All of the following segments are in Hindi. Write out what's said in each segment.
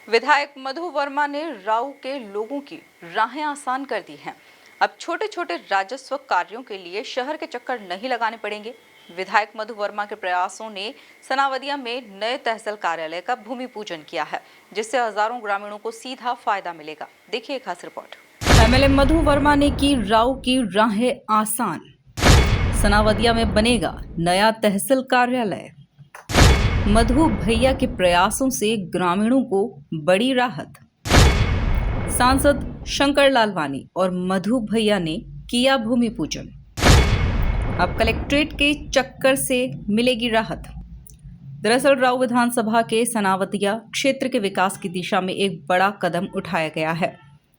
विधायक मधु वर्मा ने राऊ के लोगों की राहें आसान कर दी हैं। अब छोटे छोटे राजस्व कार्यों के लिए शहर के चक्कर नहीं लगाने पड़ेंगे। विधायक मधु वर्मा के प्रयासों ने सनावदिया में नए तहसील कार्यालय का भूमि पूजन किया है, जिससे हजारों ग्रामीणों को सीधा फायदा मिलेगा। देखिए एक खास रिपोर्ट। एमएलए मधु वर्मा ने की राऊ की राहें आसान। सनावदिया में बनेगा नया तहसील कार्यालय। मधु भैया के प्रयासों से ग्रामीणों को बड़ी राहत। सांसद शंकर लालवानी और मधु भैया ने किया भूमि पूजन। अब कलेक्ट्रेट के चक्कर से मिलेगी राहत। दरअसल राऊ विधानसभा के सनावदिया क्षेत्र के विकास की दिशा में एक बड़ा कदम उठाया गया है।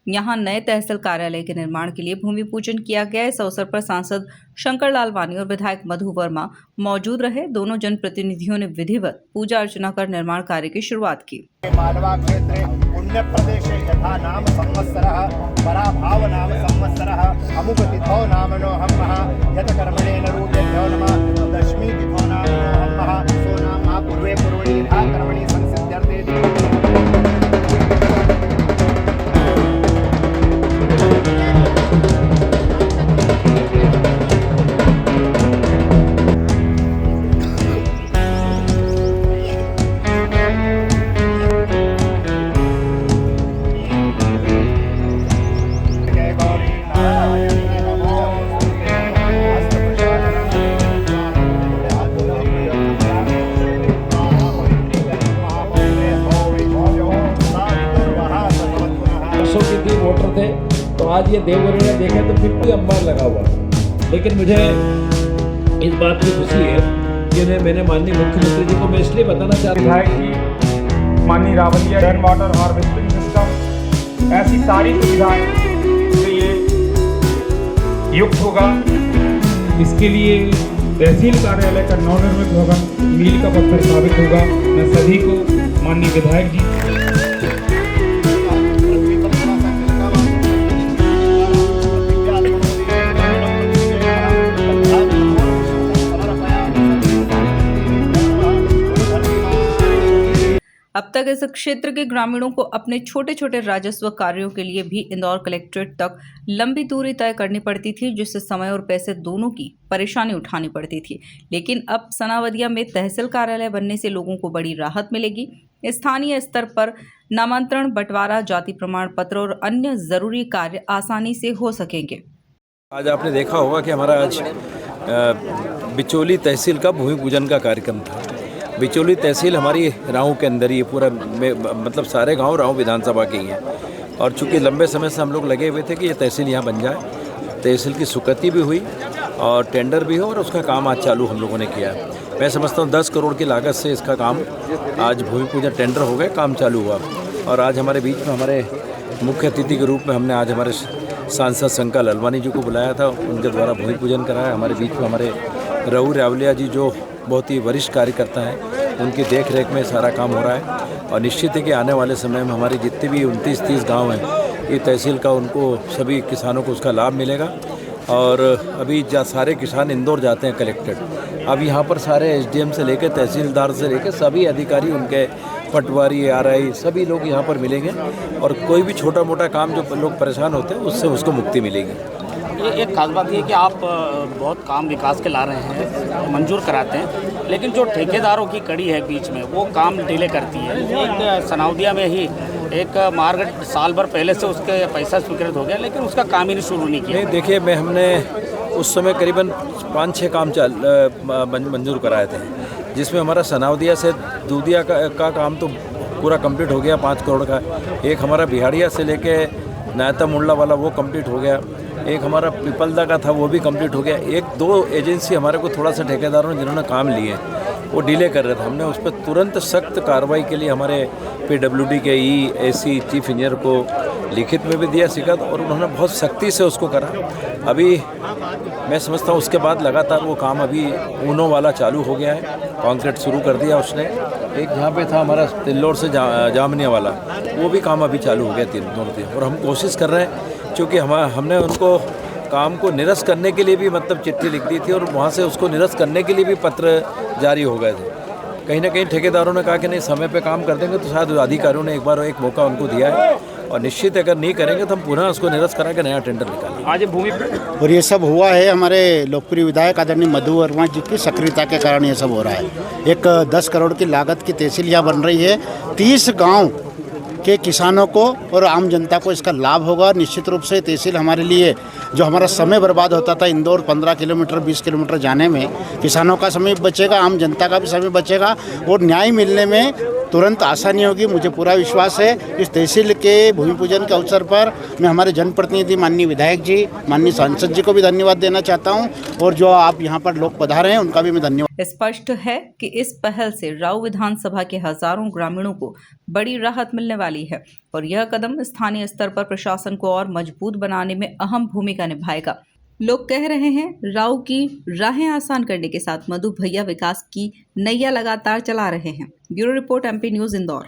यहां नए तहसील कार्यालय के निर्माण के लिए भूमि पूजन किया गया। इस अवसर पर सांसद शंकर लालवानी और विधायक मधु वर्मा मौजूद रहे। दोनों जनप्रतिनिधियों ने विधिवत पूजा अर्चना कर निर्माण कार्य की शुरुआत की। मालवा क्षेत्रे पुण्य प्रदेश यथा नाम संवत्सरः पराभाव नाम संवत्सरः अमुक तिथौ नामनो हमः यत कर्मणेन रूपेभ्यो नमः दशमी तिथौ नामनो हमः सो नाम पूर्वे पूर्वणि यथा कर्मणि संसिद्ध्यर्थे। वोटर थे तो आज ये देवगढ़ ने देखे तो फिर भी अंबार लगा हुआ। लेकिन मुझे इस बात की खुशी है कि मैंने माननीय मुख्यमंत्री जी को मैं इसलिए बताना चाहता हूँ विधायक की माननीय Rawalia rain water harvesting system ऐसी सारी सुविधाएं से ये युक्त होगा। इसके लिए तहसील कार्यालय का नवनिर्मित भवन मील का पत्थर साबित होगा। मैं सभी को माननीय विधायक जी अब तक इस क्षेत्र के ग्रामीणों को अपने छोटे छोटे राजस्व कार्यों के लिए भी इंदौर कलेक्ट्रेट तक लंबी दूरी तय करनी पड़ती थी, जिससे समय और पैसे दोनों की परेशानी उठानी पड़ती थी। लेकिन अब सनावदिया में तहसील कार्यालय बनने से लोगों को बड़ी राहत मिलेगी। स्थानीय स्तर पर नामांतरण, बंटवारा, जाति प्रमाण पत्र और अन्य जरूरी कार्य आसानी से हो सकेंगे। आज आपने देखा होगा कि हमारा आज बिचौली तहसील का भूमि पूजन का कार्यक्रम था। बिचौली तहसील हमारी राऊ के अंदर ही पूरा मतलब सारे गांव राऊ विधानसभा के ही हैं। और चूँकि लंबे समय से हम लोग लगे हुए थे कि ये तहसील यहाँ बन जाए। तहसील की स्वीकृति भी हुई और टेंडर भी हो और उसका काम आज चालू हम लोगों ने किया। मैं समझता हूँ 10 करोड़ की लागत से इसका काम आज भूमि पूजन टेंडर हो गए, काम चालू हुआ। और आज हमारे बीच में हमारे मुख्य अतिथि के रूप में हमने आज हमारे सांसद शंकर लालवानी जी को बुलाया था, उनके द्वारा भूमि पूजन कराया। हमारे बीच में हमारे राऊ रावलिया जी जो बहुत ही वरिष्ठ कार्यकर्ता हैं, उनकी देख रेख में सारा काम हो रहा है। और निश्चित है कि आने वाले समय में हमारे जितने भी 29-30 गांव हैं, ये तहसील का उनको सभी किसानों को उसका लाभ मिलेगा। और अभी सारे किसान इंदौर जाते हैं कलेक्टेड। अब यहाँ पर सारे एसडीएम से लेकर तहसीलदार से लेकर सभी अधिकारी, उनके पटवारी, आरआई, सभी लोग यहाँ पर मिलेंगे। और कोई भी छोटा मोटा काम जो लोग परेशान होते हैं उससे उसको मुक्ति मिलेगी। ये एक खास बात ये कि आप बहुत काम विकास के ला रहे हैं, मंजूर कराते हैं, लेकिन जो ठेकेदारों की कड़ी है बीच में वो काम डिले करती है। एक सनावदिया में ही एक मार्ग साल भर पहले से उसके पैसा स्वीकृत हो गया, लेकिन उसका काम ही नहीं शुरू नहीं किया। नहीं, देखिए हमने उस समय करीबन 5-6 काम मंजूर कराए थे, जिसमें हमारा सनावदिया से दूधिया का काम तो पूरा कंप्लीट हो गया 5 करोड़ का। एक हमारा बिहाड़िया से लेके नायता मुंडला वाला वो कंप्लीट हो गया। एक हमारा पिपलदा का था वो भी कंप्लीट हो गया। 1-2 एजेंसी हमारे को थोड़ा सा ठेकेदारों ने जिन्होंने काम लिए वो डिले कर रहे थे। हमने उस पर तुरंत सख्त कार्रवाई के लिए हमारे PWD के AC चीफ इंजीनियर को लिखित में भी दिया शिकायत, और उन्होंने बहुत सख्ती से उसको करा। अभी मैं समझता हूँ उसके बाद लगातार वो काम अभी ऊनो वाला चालू हो गया है, कॉन्क्रीट शुरू कर दिया उसने। एक जहाँ पे था हमारा तिल्लोर से जामनिया वाला, वो भी काम अभी चालू हो गया 3 और हम कोशिश कर रहे हैं, क्योंकि हमने उनको काम को निरस्त करने के लिए भी मतलब चिट्ठी लिख दी थी और वहाँ से उसको निरस्त करने के लिए भी पत्र जारी हो गए थे। कहीं ना कहीं ठेकेदारों ने कहा कि नहीं समय पे काम कर देंगे, तो शायद अधिकारियों ने एक बार एक मौका उनको दिया है और निश्चित अगर नहीं करेंगे तो हम पुनः उसको निरस्त करा के नया टेंडर निकालेंगे। आज ये भूमि और ये सब हुआ है हमारे लोकप्रिय विधायक आदरणीय मधु वर्मा जी की सक्रियता के कारण ये सब हो रहा है। एक 10 करोड़ की लागत की तहसील यहाँ बन रही है। 30 गांव के किसानों को और आम जनता को इसका लाभ होगा। निश्चित रूप से तहसील हमारे लिए जो हमारा समय बर्बाद होता था इंदौर 15 किलोमीटर 20 किलोमीटर जाने में, किसानों का समय बचेगा, आम जनता का भी समय बचेगा और न्याय मिलने में तुरंत आसानी होगी। मुझे पूरा विश्वास है इस तहसील के भूमि पूजन के अवसर पर मैं हमारे जनप्रतिनिधि माननीय विधायक जी, माननीय सांसद जी को भी धन्यवाद देना चाहता हूं और जो आप यहां पर लोग पधारे हैं उनका भी मैं धन्यवाद। स्पष्ट है कि इस पहल से राऊ विधानसभा के हजारों ग्रामीणों को बड़ी राहत मिलने वाली है और यह कदम स्थानीय स्तर पर प्रशासन को और मजबूत बनाने में अहम भूमिका निभाएगा। लोग कह रहे हैं राऊ की राहें आसान करने के साथ मधु भैया विकास की नैया लगातार चला रहे हैं। Bureau report MP news Indore.